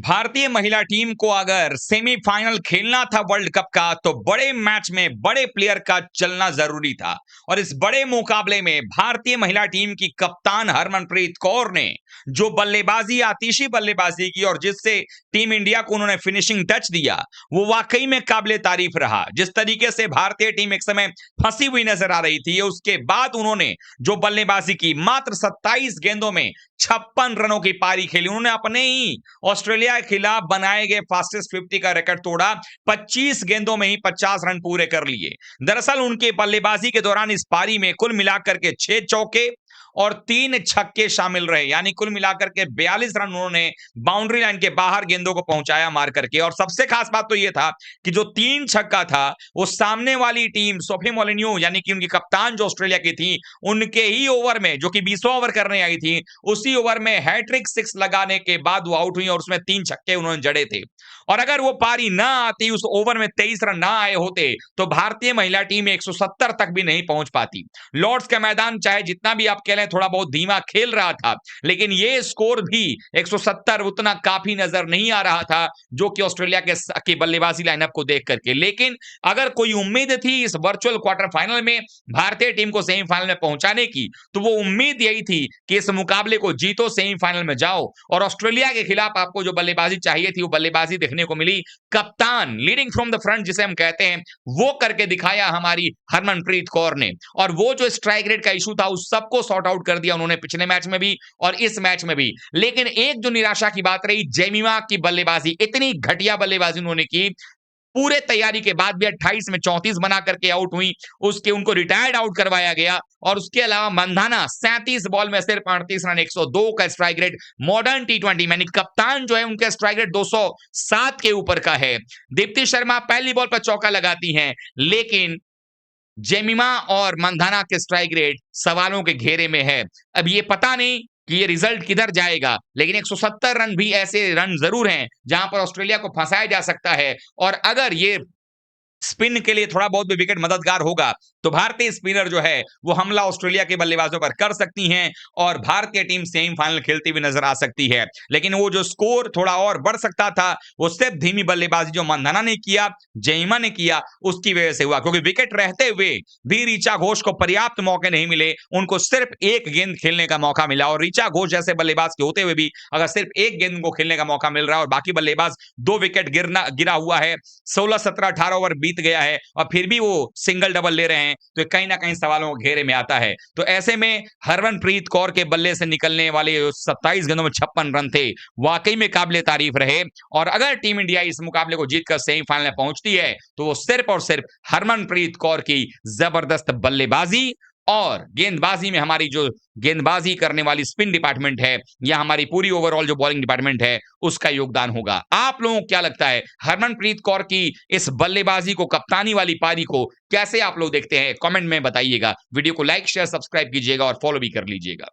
भारतीय महिला टीम को अगर सेमीफाइनल खेलना था वर्ल्ड कप का तो बड़े मैच में बड़े प्लेयर का चलना जरूरी था। और इस बड़े मुकाबले में भारतीय महिला टीम की कप्तान हरमनप्रीत कौर ने जो बल्लेबाजी, आतिशी बल्लेबाजी की और जिससे टीम इंडिया को उन्होंने फिनिशिंग टच दिया, वो वाकई में काबिले तारीफ रहा। जिस तरीके से भारतीय टीम एक समय फंसी हुई नजर आ रही थी, उसके बाद उन्होंने जो बल्लेबाजी की, मात्र 27 गेंदों में 56 रनों की पारी खेली। उन्होंने अपने ही ऑस्ट्रेलिया के खिलाफ बनाए गए फास्टेस्ट 50 का रिकॉर्ड तोड़ा। 25 गेंदों में ही 50 रन पूरे कर लिए। दरअसल उनके बल्लेबाजी के दौरान इस पारी में कुल मिलाकर के 6 चौके और 3 छक्के शामिल रहे, यानी कुल मिलाकर के 42 रन उन्होंने बाउंड्री लाइन के बाहर गेंदों को पहुंचाया मार करके। और सबसे खास बात तो यह था कि जो 3 छक्का था वो सामने वाली टीम सोफी मोलिन्यू यानी कि उनकी कप्तान जो ऑस्ट्रेलिया की थी, उनके ही ओवर में, जो कि 20वां ओवर करने आई थी, उसी ओवर में हैट्रिक 6 लगाने के बाद वो आउट हुई और उसमें 3 छक्के उन्होंने जड़े थे। और अगर वो पारी ना आती, उस ओवर में 23 रन ना आए होते, तो भारतीय महिला टीम 170 तक भी नहीं पहुंच पाती। लॉर्ड्स का मैदान चाहे जितना भी आप कह लें थोड़ा बहुत धीमा खेल रहा था, लेकिन ये स्कोर भी 170 उतना काफी नजर नहीं आ रहा था, जो कि ऑस्ट्रेलिया के बल्लेबाजी लाइनअप को देख करके। लेकिन अगर कोई उम्मीद थी इस वर्चुअल क्वार्टर फाइनल में भारतीय टीम को सेमीफाइनल में पहुंचाने की, तो वो उम्मीद यही थी कि इस मुकाबले को जीतो, सेमीफाइनल में जाओ और ऑस्ट्रेलिया के खिलाफ आपको जो बल्लेबाजी चाहिए थी वो बल्लेबाजी देखने को मिली। कप्तान लीडिंग फ्रॉम द फ्रंट जिसे हम कहते हैं, वो करके दिखाया हमारी हरमनप्रीत कौर ने। और वो जो स्ट्राइक रेट का इशू था उस सबको सॉर्ट आउट कर दिया उन्होंने, पिछले मैच में भी और इस मैच में भी। लेकिन एक जो निराशा की बात रही, जेमिमा की बल्लेबाजी, इतनी घटिया बल्लेबाजी उन्होंने की। पूरे तैयारी के बाद भी 28 में 34 बना करके आउट हुई, उसके उनको रिटायर्ड आउट करवाया गया। और उसके अलावा मंधाना 37 बॉल में सिर्फ 38 रन, 102 का स्ट्राइक रेट। मॉडर्न टी20 यानी कप्तान जो है उनका स्ट्राइक रेट 207 के ऊपर का है। दीप्ति शर्मा पहली बॉल पर चौका लगाती हैं, लेकिन जेमिमा और मंधाना के स्ट्राइक रेट सवालों के घेरे में है। अब ये पता नहीं कि ये रिजल्ट किधर जाएगा, लेकिन 170 रन भी ऐसे रन जरूर हैं जहां पर ऑस्ट्रेलिया को फंसाया जा सकता है। और अगर ये स्पिन के लिए थोड़ा बहुत भी विकेट मददगार होगा, तो भारतीय स्पिनर जो है वो हमला ऑस्ट्रेलिया के बल्लेबाजों पर कर सकती हैं और भारतीय टीम सेमीफाइनल खेलती हुई नजर आ सकती है। लेकिन वो जो स्कोर थोड़ा और बढ़ सकता था, वो सिर्फ धीमी बल्लेबाजी जो मंधाना ने किया, जेमिमा ने किया, उसकी वजह से हुआ। क्योंकि विकेट रहते हुए भी ऋचा घोष को पर्याप्त मौके नहीं मिले, उनको सिर्फ एक गेंद खेलने का मौका मिला। और ऋचा घोष जैसे बल्लेबाज के होते हुए भी अगर सिर्फ एक गेंद को खेलने का मौका मिल रहा है और बाकी बल्लेबाज 2 विकेट गिरा हुआ है, 16, 17, 18 ओवर बीत गया है और फिर भी वो सिंगल डबल ले रहे हैं, तो कहीं ना कहीं सवालों के घेरे में आता है। तो ऐसे में हरमनप्रीत कौर के बल्ले से निकलने वाले 27 गेंदों में 56 रन थे, वाकई में काबिले तारीफ रहे। और अगर टीम इंडिया इस मुकाबले को जीतकर सेमीफाइनल में पहुंचती है, तो वो सिर्फ और सिर्फ हरमनप्रीत कौर की जबरदस्त बल्लेबाजी और गेंदबाजी में हमारी जो गेंदबाजी करने वाली स्पिन डिपार्टमेंट है, या हमारी पूरी ओवरऑल जो बॉलिंग डिपार्टमेंट है, उसका योगदान होगा। आप लोगों को क्या लगता है, हरमनप्रीत कौर की इस बल्लेबाजी को, कप्तानी वाली पारी को कैसे आप लोग देखते हैं? कमेंट में बताइएगा। वीडियो को लाइक, शेयर, सब्सक्राइब कीजिएगा और फॉलो भी कर लीजिएगा।